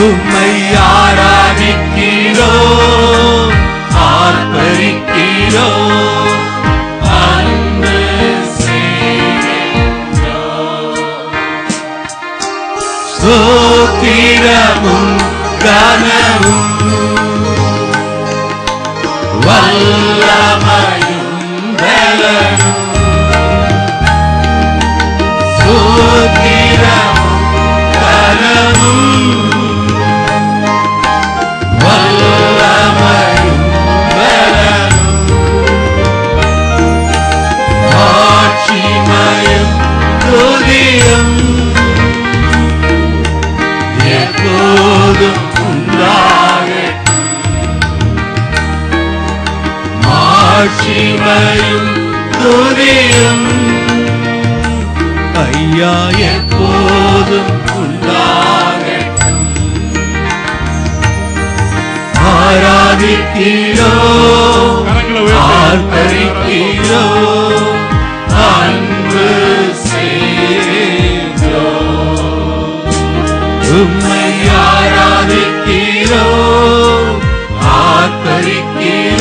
உம்மை ஆராதிக்கிறோம், ஆர்ப்பரிக்கிறோம், அன்பு செய்கின்றோம். ஸ்தோத்திரமும் கனமும் வல்லமையும் பலனும், ஸ்தோத்திரமும் கனமும் வல்லமையும் பலனும், ஆட்சிமயம் துதியும் எப்போதும் உண்டாகட்டும். ஆட்சிமயம் துதியும் ஐயா எப்போதும் உண்டாகட்டும். ஆராதிக்கிறோம், ஆர்ப்பரிக்கிறோம், அன்பு செய்கிறோம். உம்மை ஆராதிக்கிறோம், ஆர்ப்பரிக்கிறோம்,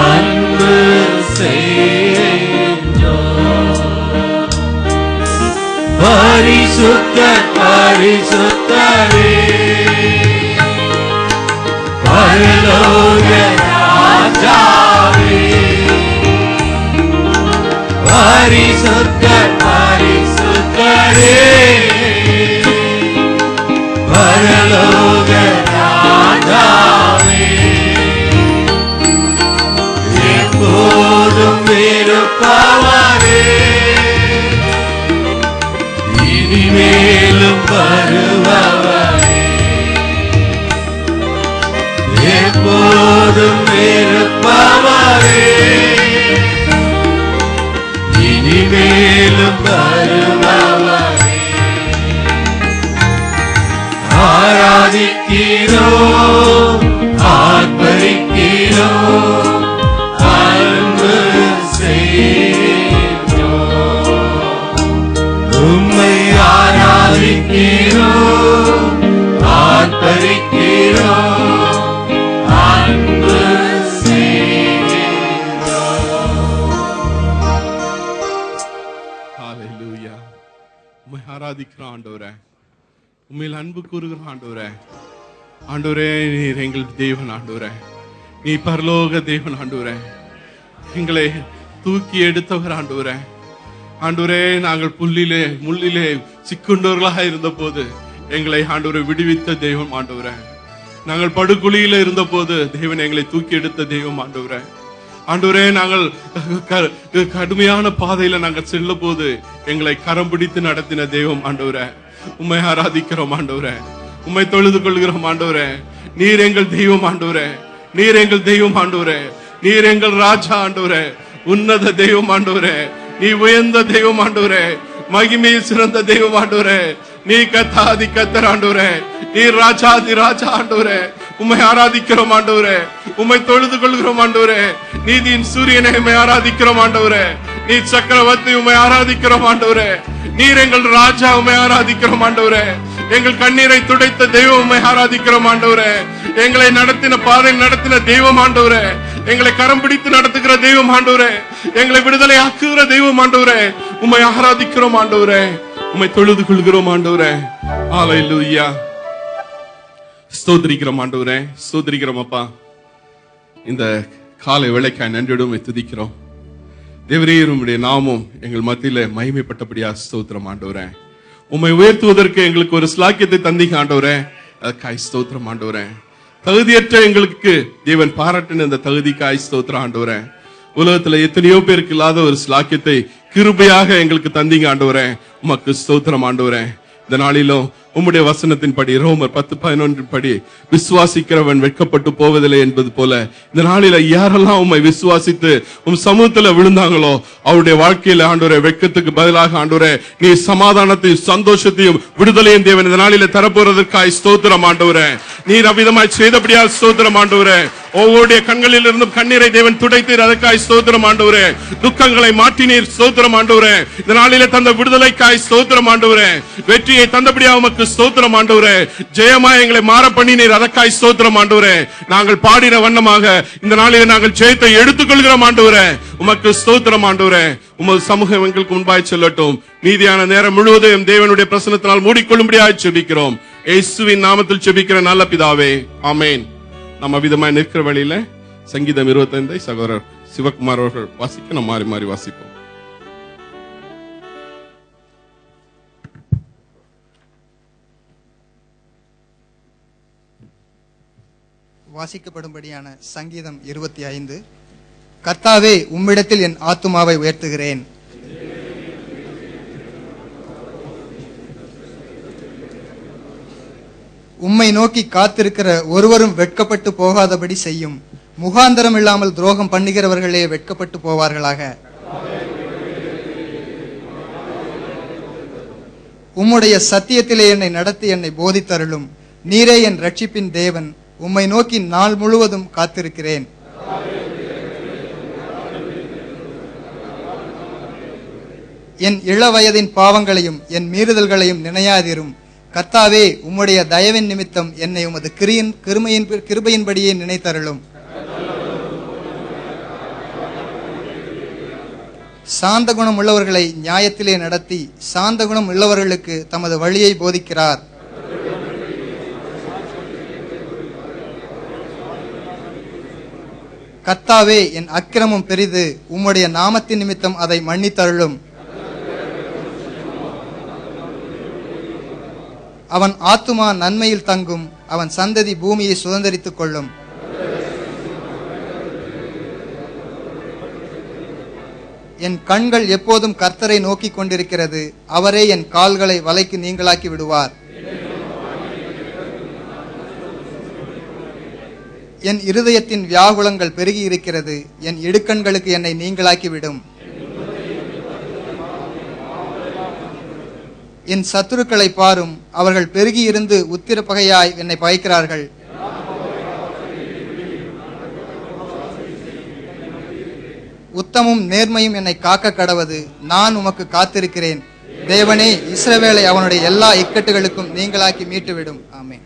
அன்பு செய்கிறோம். பரிசுத்தர் பரிசுத்தரே, பரலோக ராஜாவே, பரிசுத்தர் பரிசுத்தரே, பரலோக ராஜாவே, எப்போதும் இருப்பவரே, இனிமேலும் வருபவரே, எப்போதும் இருப்பவரே, இனிமேலும் வருபவரே. ஆராதிக்கிறோம், ஆர்ப்பரிக்கிறோம், அன்பு செய்கிறோம். உம்மை ஆராதிக்கிறோம், ஆர்ப்பரிக்கிறோம், அன்பு செய்கிறோம். ஹல்லேலூயா. உம்மை ஆராதிக்கிறோம் ஆண்டவரே, உம்மையில் அன்பு கூறுகிறோம் ஆண்டவரே. ஆண்டவரே, நீர் எங்கள் தேவன் ஆண்டவரே, நீ பரலோக தேவன் ஆண்டவரே, எங்களை தூக்கி எடுத்தவர் ஆண்டவரே. ஆண்டவரே, நாங்கள் புல்லிலே முள்ளிலே சிக்குண்டவர்களாக இருந்த போது எங்களை ஆண்டவரை விடுவித்த தெய்வம் ஆண்டவரே. நாங்கள் படுகுழியில இருந்த போது தேவன் எங்களை தூக்கி எடுத்த தெய்வம் ஆண்டவரே. ஆண்டவரே, நாங்கள் கடுமையான பாதையில நாங்கள் செல்ல போது எங்களை கரம் பிடித்து நடத்தின தெய்வம் ஆண்டவரே. உம்மை ஆராதிக்கிறோம் ஆண்டவரே, உம்மை தொழுது கொள்கிறோம் ஆண்டவரே. நீர் எங்கள் தெய்வம் ஆண்டவரே, நீர் எங்கள் தெய்வம் ஆண்டவரே, நீர் எங்கள் ராஜா ஆண்டவரே, உன்னத தெய்வம் ஆண்டவரே, நீ உயர்ந்த தெய்வம் ஆண்டவரே, மகிமை சிறந்த தெய்வம் ஆண்டவரே, நீ கத்தாதி கத்தர் ஆண்டவரே, நீ ராஜாதி ராஜா ஆண்டவரே. உம்மை ஆராதிக்கிறோம் ஆண்டவரே, உம்மை தொழுது கொள்கிறோம் ஆண்டவரே. நீதியின் சூரியனை உம்மை ஆராதிக்கிறோம் ஆண்டவரே, நீ சக்கரவர்த்தி உம்மை ஆராதிக்கிறோம் ஆண்டவரே, நீர் எங்கள் ராஜா உம்மை ஆராதிக்கிறோம் ஆண்டவரே. எங்கள் கண்ணீரை துடைத்த தெய்வம் உம்மை ஆராதிக்கிறோம் ஆண்டவரே. எங்களை நடத்தின பாதையில் நடத்தின தெய்வம் ஆண்டவரே, எங்களை கரம் பிடித்து நடத்துகிற தெய்வம் ஆண்டவரே, எங்களை விடுதலை ஆக்குகிற தெய்வம் ஆண்டவரே. உம்மை ஆராதிக்கிறோம் ஆண்டவரே, உம்மை தொழுது கொள்கிறோம் ஆண்டவரே. ஹல்லேலூயா. ஸ்தோத்திரிக்கிறோம் ஆண்டவரே, ஸ்தோத்திரிக்கிறோம் அப்பா. இந்த காலை வேளைக்காய் நன்றியோடு துதிக்கிறோம். தேவரீர் உம்முடைய நாமம் எங்கள் மத்தியில மகிமைப்பட்டபடியா ஸ்தோத்திரம் ஆண்டவரே. உம்மை உயர்த்துவதற்கு எங்களுக்கு ஒரு ஸ்லாக்கியத்தை தந்தீங்க ஆண்டவரே, அதுக்காய் ஸ்தோத்திரம் ஆண்டவரே. தகுதியற்ற எங்களுக்கு தேவன் பாராட்டின இந்த தகுதிக்காய் ஸ்தோத்திரம் ஆண்டவரே. உலகத்துல எத்தனையோ பேருக்கு இல்லாத ஒரு ஸ்லாக்கியத்தை கிருபையாக எங்களுக்கு தந்தீங்க ஆண்டவரே, உமக்கு ஸ்தோத்திரம் ஆண்டவரே. இந்த நாளிலும் உம்முடைய வசனத்தின் படி ரோமர் 10:11 படி விசுவாசிக்கிறவன் வெட்கப்பட்டு போவதில்லை என்பது போல இந்த நாளில யாரெல்லாம் உம்மை விசுவாசித்து உம் சமூகத்துல விழுந்தாங்களோ அவருடைய வாழ்க்கையில ஆண்டவரே வெட்கத்துக்கு பதிலாக ஆண்டவரே நீ சமாதானத்தையும் சந்தோஷத்தையும் விடுதலையும் தேவன் இந்த நாளில தரப்போறதற்காய் ஸ்தோத்திரம் ஆண்டவரே. நீர் அவ்விதமாய் செய்தபடியால் ஸ்தோத்திரம் ஆண்டவரே. ஒவ்வொருடைய கண்களில் இருந்தும் கண்ணீரை தேவன் துடைத்தீர், அதற்காய் ஸ்தோத்திரம் ஆண்டவரே. துக்கங்களை மாற்றினீர், ஸ்தோத்திரம் ஆண்டவரே. இந்த நாளிலே தந்த விடுதலைக்காய் ஸ்தோத்திரம் ஆண்டவரே. வெற்றியை தந்தபடியாக உமக்கு ஸ்தோத்திரம் ஆண்டவரே. ஜெயமாய் எங்களை மாற பண்ணினீர், அதற்காய் ஸ்தோத்திரம் ஆண்டவரே. நாங்கள் பாடின வண்ணமாக இந்த நாளிலே நாங்கள் ஜெயத்தை எடுத்துக்கொள்கிறோம் ஆண்டவரே. உமக்கு ஸ்தோத்திரம் ஆண்டவரே. உமது சமூகம் எங்களுக்கு முன்பாய் செல்லட்டும். மீதியான நேரம் முழுவதும் தேவனுடைய பிரசன்னத்தினால் மூடிக்கொள்ளும்படியாக ஜெபிக்கிறோம். இயேசுவின் நாமத்தில் ஜெபிக்கிற நல்ல பிதாவே, ஆமென். நம்ம விதமாய் நிற்கிற வழியில சங்கீதம் 25 சகோதரர் சிவகுமார் அவர்கள் வாசிக்க நம்ம மாறி மாறி வாசிப்போம். வாசிக்கப்படும்படியான சங்கீதம் 25. கர்த்தாவே, உம்மிடத்தில் என் ஆத்துமாவை உயர்த்துகிறேன். உம்மை நோக்கி காத்திருக்கிற ஒருவரும் வெட்கப்பட்டு போகாதபடி செய்யும். முகாந்தரம் இல்லாமல் துரோகம் பண்ணுகிறவர்களே வெட்கப்பட்டு போவார்களாக. உம்முடைய சத்தியத்திலே என்னை நடத்தி என்னை போதித்தருளும். நீரே என் ரட்சிப்பின் தேவன். உம்மை நோக்கி நாள் முழுவதும் காத்திருக்கிறேன். என் இளவயதின் பாவங்களையும் என் மீறுதல்களையும் நினையாதிரும். கர்த்தாவே, உம்முடைய தயவின் நிமித்தம் என்னை உமது கிருபையின்படியே நினைத்தருளும். சாந்த குணம் உள்ளவர்களை நியாயத்திலே நடத்தி சாந்த குணம் உள்ளவர்களுக்கு தமது வழியை போதிக்கிறார். கர்த்தாவே, என் அக்கிரமம் பெரிது. உம்முடைய நாமத்தின் நிமித்தம் அதை மன்னித்தருளும். அவன் ஆத்துமா நன்மையில் தங்கும். அவன் சந்ததி பூமியை சுதந்தரித்துக் கொள்ளும். என் கண்கள் எப்போதும் கர்த்தரை நோக்கி கொண்டிருக்கிறது. அவரே என் கால்களை வலைக்கு நீங்களாக்கி விடுவார். என் இருதயத்தின் வியாகுலங்கள் பெருகி இருக்கிறது. என் இடுக்கண்களுக்கு என்னை நீங்களாக்கி விடும். என் சத்துருக்களை பாரும். அவர்கள் பெருகி இருந்து உத்திர பகையாய் என்னை பகைக்கிறார்கள். உத்தமும் நேர்மையும் என்னை காக்க கடவது. நான் உமக்கு காத்திருக்கிறேன். தேவனே, இஸ்ரவேலை அவனுடைய எல்லா இக்கட்டுகளுக்கும் நீங்களாக்கி மீட்டுவிடும். ஆமென்.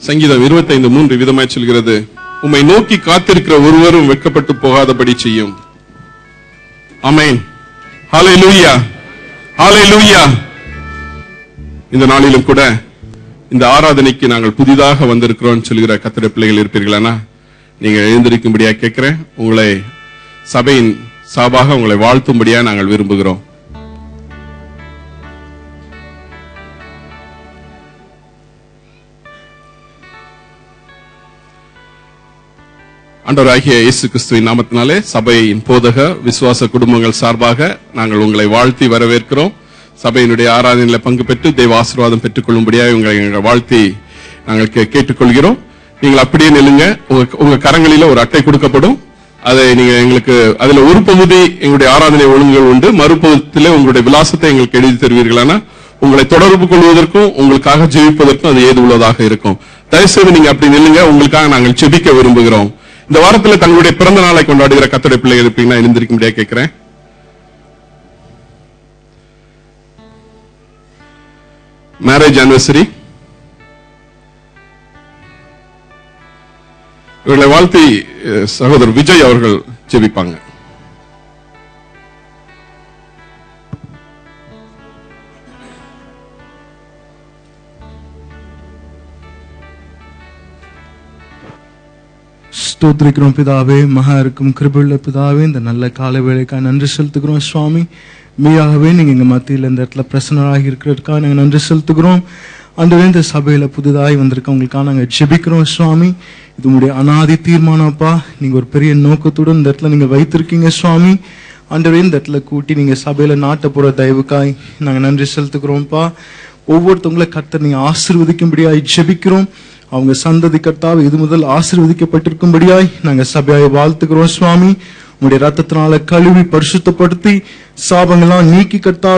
சங்கீதம் 25:3 விதமாய் சொல்கிறது, உம்மை நோக்கி காத்திருக்கிற ஒருவரும் வெட்கப்பட்டு போகாதபடி செய்யும். ஆமென். ஹல்லேலூயா, ஹல்லேலூயா. இந்த நாளிலும் கூட இந்த ஆராதனைக்கு நாங்கள் புதிதாக வந்திருக்கிறோம் சொல்கிற கர்த்தருடைய பிள்ளைகள் இருப்பீர்களானா, நீங்க எழுந்திருக்கும்படியா கேட்கிறேன். உங்களை சபையின் சார்பாக உங்களை வாழ்த்தும்படியா நாங்கள் விரும்புகிறோம். ஆண்டவராகிய இயேசு கிறிஸ்துவின் நாமத்தினாலே சபையின் போதக விசுவாச குடும்பங்கள் சார்பாக நாங்கள் உங்களை வாழ்த்தி வரவேற்கிறோம். சபையினுடைய ஆராதனையில் பங்கு பெற்று தெய்வ ஆசீர்வாதம் பெற்றுக் கொள்ளும்படியாக உங்களை வாழ்த்தி நாங்கள் கேட்டுக்கொள்கிறோம். நீங்கள் அப்படியே நில்லுங்க. உங்க கரங்களில ஒரு அட்டை கொடுக்கப்படும். அதை நீங்க எங்களுக்கு அதுல ஒரு பகுதி எங்களுடைய ஆராதனை ஒழுங்குகள் உண்டு, மறுபகுதியில உங்களுடைய விலாசத்தை எங்களுக்கு எழுதி தருவீர்களானா உங்களை தொடர்பு கொள்வதற்கும் உங்களுக்காக ஜெபிப்பதற்கும் அது ஏது உள்ளதாக இருக்கும். தயவுசெய்து நீங்க அப்படி நில்லுங்க. உங்களுக்காக நாங்கள் ஜெபிக்க விரும்புகிறோம். இந்த வாரத்தில் தங்களுடைய பிறந்த நாளை கொண்டாடுகிற கர்த்தருடைய பிள்ளைகள் இருப்பீங்கன்னா எழுந்திருக்க முடியாது கேட்கிறேன். மேரேஜ் ஆனிவர்சரி இவர்களை வாழ்த்தி சகோதரர் விஜய் அவர்கள் ஜெபிப்பாங்க. ஸ்தோத்திரிக்கிறோம் பிதாவே, மகா இருக்கும் கிருபையுள்ள பிதாவே, இந்த நல்ல கால வேளைக்காக நன்றி செலுத்துகிறோம் சுவாமி. மெய்யாகவே நீங்க எங்க மத்தியில் இந்த இடத்துல பிரசன்னராகி இருக்கிறதுக்காக நாங்கள் நன்றி செலுத்துகிறோம். ஆண்டவரே, இந்த சபையில புதிதாய் வந்திருக்கவங்களுக்காக நாங்கள் ஜெபிக்கிறோம் சுவாமி. இது உங்களுடைய அனாதி தீர்மானப்பா. நீங்க ஒரு பெரிய நோக்கத்துடன் இந்த இடத்துல நீங்க வைத்திருக்கீங்க சுவாமி. ஆண்டவரே, இந்த இடத்துல கூட்டி நீங்க சபையில நாட்ட போற தயவுக்காய் நாங்கள் நன்றி செலுத்துகிறோம்ப்பா. ஒவ்வொருத்தவங்களை கர்த்தர் நீங்க ஆசீர்வதிக்கும்படியாய் ஜெபிக்கிறோம். அவங்க சந்ததி கர்த்தாவை இது முதல் ஆசீர்வதிக்கப்பட்டிருக்கும்படியாய் நாங்கள் சபையாய் வாழ்த்துக்கிறோம் சுவாமி. உம்முடைய ரத்தத்தினால கழுவி பரிசுத்தப்படுத்தி சாபங்கள்லாம் நீக்கி கர்த்தாவே